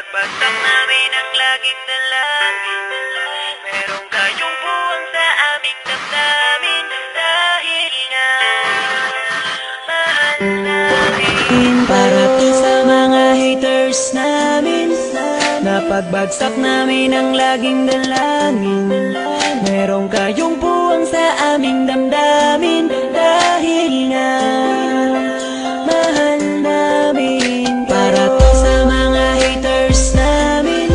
Napagbagsak namin ang laging dalangin. Merong kayong buwang sa aming damdamin. Dahil nga mahal namin. Para to sa mga haters namin. Napagbagsak namin ang laging dalangin. Merong kayong buwang sa aming damdamin. Dahil nga mahal namin. Para to sa mga haters namin.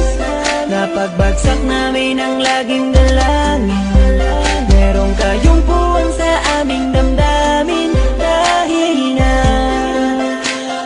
Napagbagsak namin ang laging dalangin. Merong kayong buwang sa aming damdamin. Dahil nga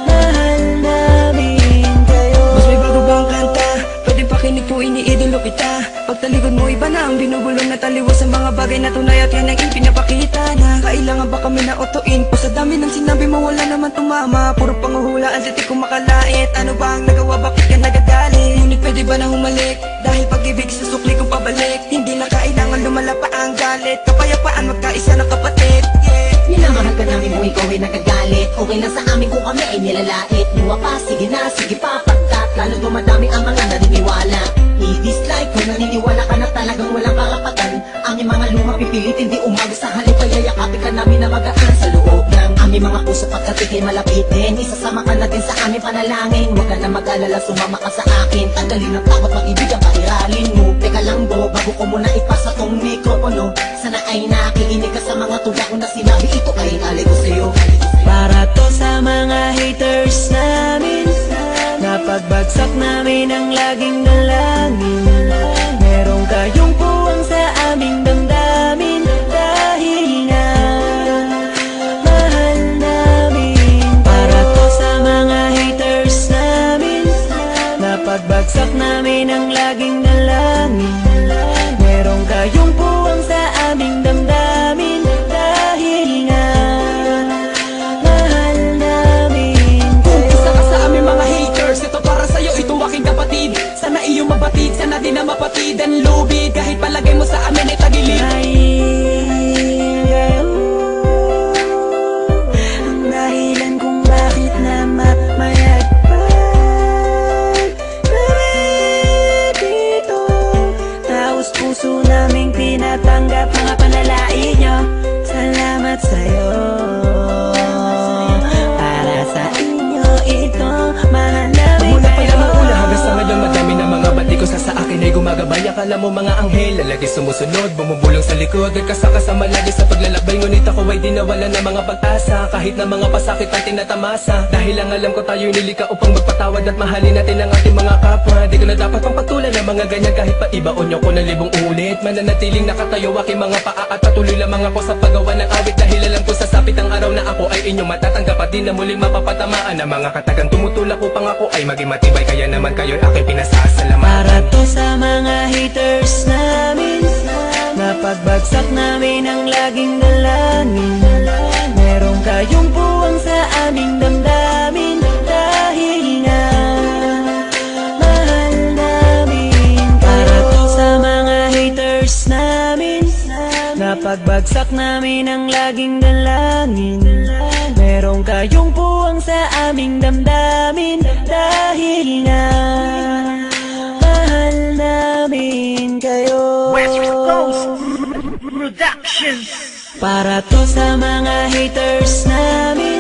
mahal namin kayo. Mas may bago bang kanta? Pwede pakinig po, iniidolo kita. Pagtalikod mo iba na ang binubulong na taliwas sa mga bagay na tunay at yan ang ipinapakita na kailangan ba kami na otoin o sa dami ng sinabi mo wala naman tumama. Puro panguhula ang titik kong makalait. Ano ba ang nagawa, bakit ka nagagalit? Ngunit pwede ba na humalik? Dahil pag-ibig sa sukli kong pabalik. Hindi na kailangan lumala pa ang galit. Kapayapaan magkaisa ng kapatid, yeah. Minamahal ka namin mo, ikaw ay nagagalit. Okay lang sa amin kung kami ay nilalait. Luwa pa, sige na, sige pa, pagkat lalo dumadami ang mga naniniwala. I-dislike kung naniniwala ka na talagang walang karapatan. Aming mga luma pipilitin, di umaga sa halip. Kaya yakapin ka namin na magaan sa loob ng aming mga puso pagkatigil malapitin. Isasama ka na din sa aming panalangin. Huwag ka na mag-alala, sumama ka sa akin. Tanggalin ang takot, mag-ibig ang pairalin mo. Teka lang bo, bago ko muna ipasa tong mikropono. Sana ay nakikinig ka sa mga tula ko na sinabi. Ito ay alay ko sa'yo. Para to sa mga haters namin. Napagbagsak namin ang laging dalangin. Merong kayong buwang sa aming damdamin. Dahil nga mahal namin. Para to sa mga haters namin. Napagbagsak namin ang laging dalangin. Merong kayong buwang sa aming damdamin. Dahil nga mahal namin kayo. Isa ka sa aming mga haters, ito para sa'yo, ito aking kapatid. Sana iyong mabatid, sana din na mapatid ang lubid. Kahit palagay mo sa amin ay tagilid. Ang dahilan kung bakit na mayagpag kami dito. Taos puso naming tinatanggap mga panalait nyo. Salamat sa'yo. Para sa inyo ito, mahal namin Mula pa kayo. lang ang una hanggang sa ngayon, madami ng mga bati ko sa akin ay gumagabay. Akala mo mga anghel, lalagi sumusunod, bumubulong sa likod. At kasama lagi sa paglalakbay, ngunit ako ay di nawala ng mga pag-asa. Kahit na mga pasakit ang tinatamasa. Dahil lang alam ko tayo'y nilika upang magpatawad at mahalin natin ang ating mga kapwa. Di ko na dapat pang patulan ng mga ganyan kahit pa ibaon nyo ko ng libong ulit. Mananatiling nakatayo aking mga paa at patuloy lamang ako sa paggawa ng awit. Dahil alam ko sasapit ang araw na ako ay inyong matatanggap at di na muling mapapatamaan ng mga katagang tumutulak upang ako ay maging matibay. Kaya naman kayo'y aking pinasasalamatan. Para to sa mga haters namin. Napagbagsak namin ang laging dalangin. Merong kayong buwang sa aming damdamin. Dahil nga mahal namin. Para to sa mga haters namin. Napagbagsak namin ang laging dalangin. Merong kayong buwang sa aming damdamin. Dahil nga mahal namin kayo. West Coast Productions. Para to sa mga haters namin.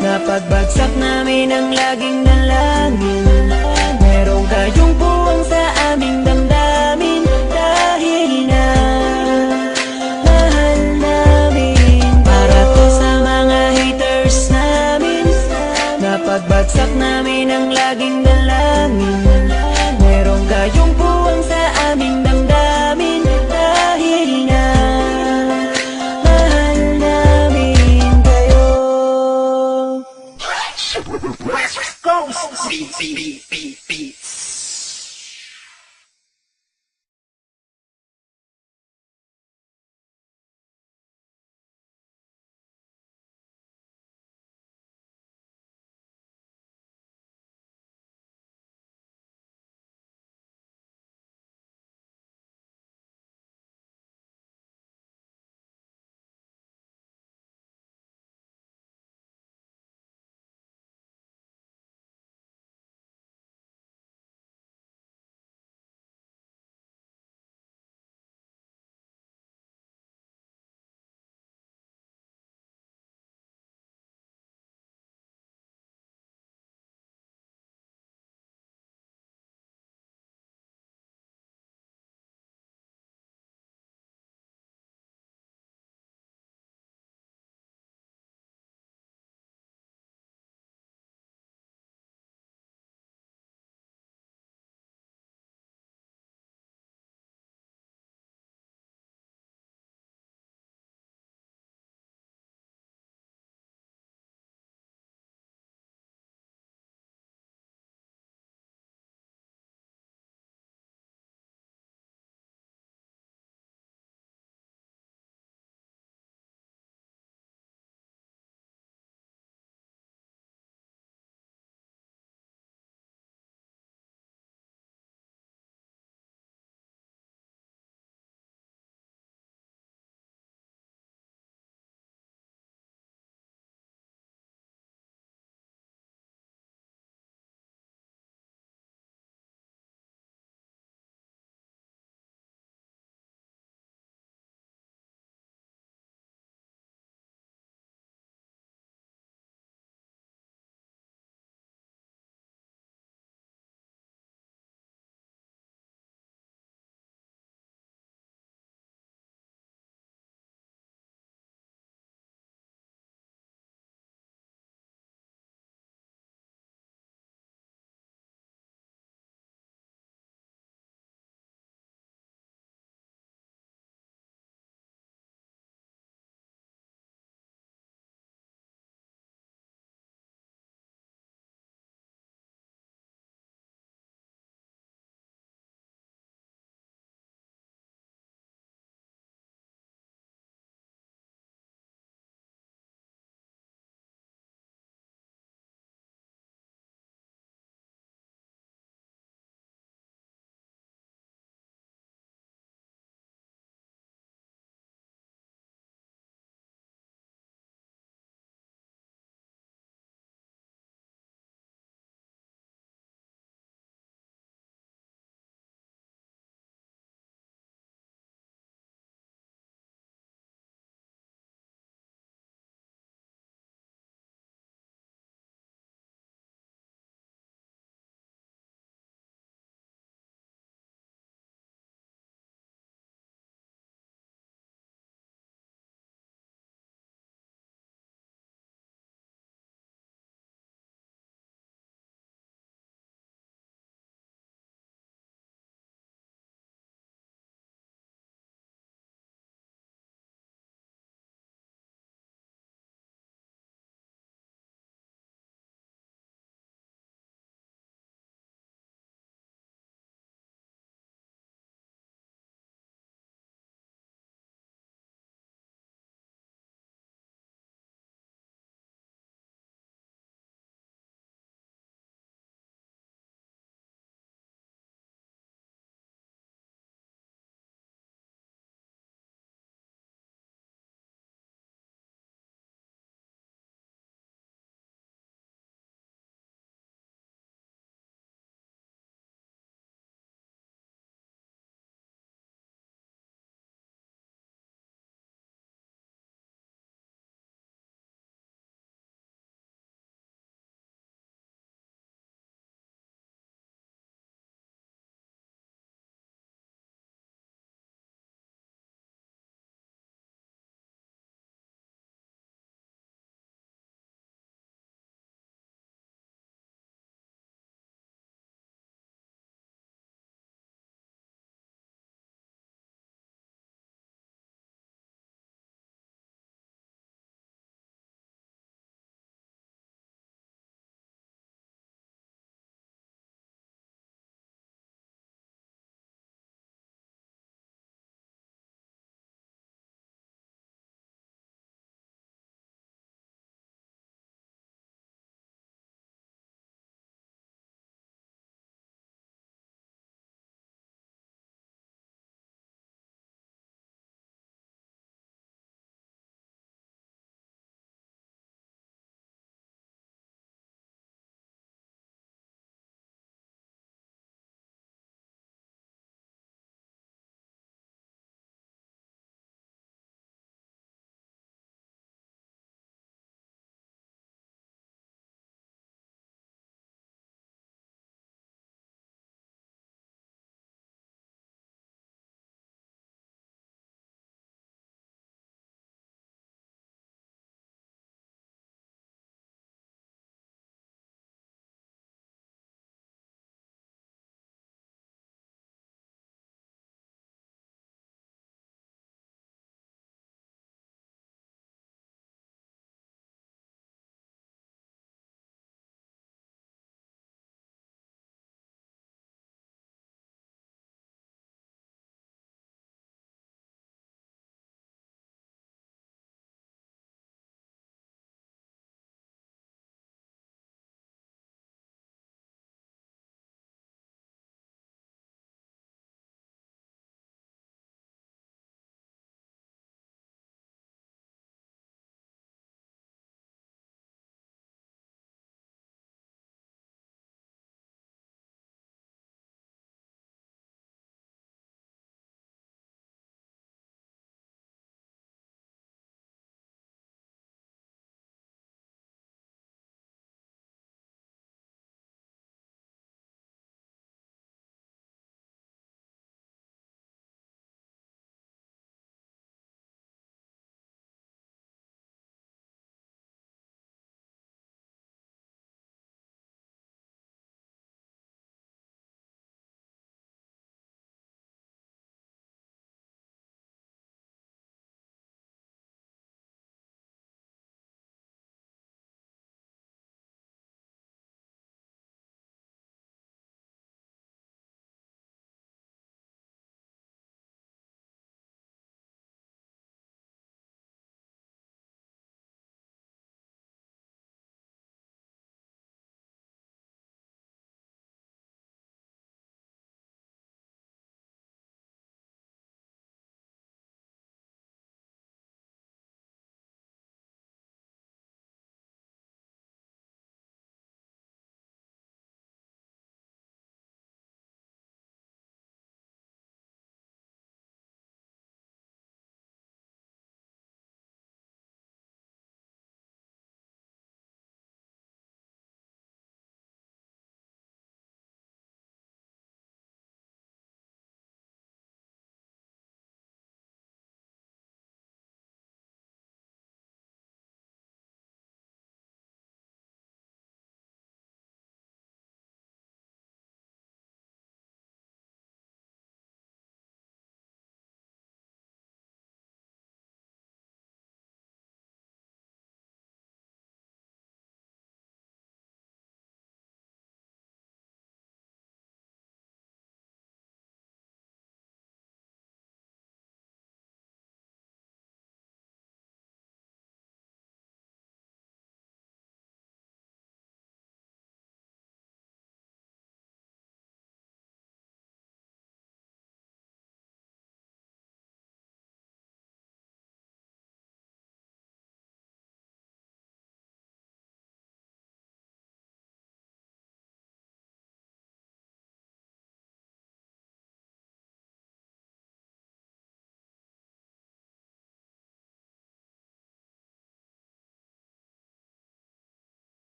Napagbagsak namin ang laging dalangin. Merong kayong buwang sa aming damdamin. Dahil nga mahal namin. Para to sa mga haters namin. Napagbagsak namin ang laging dalangin.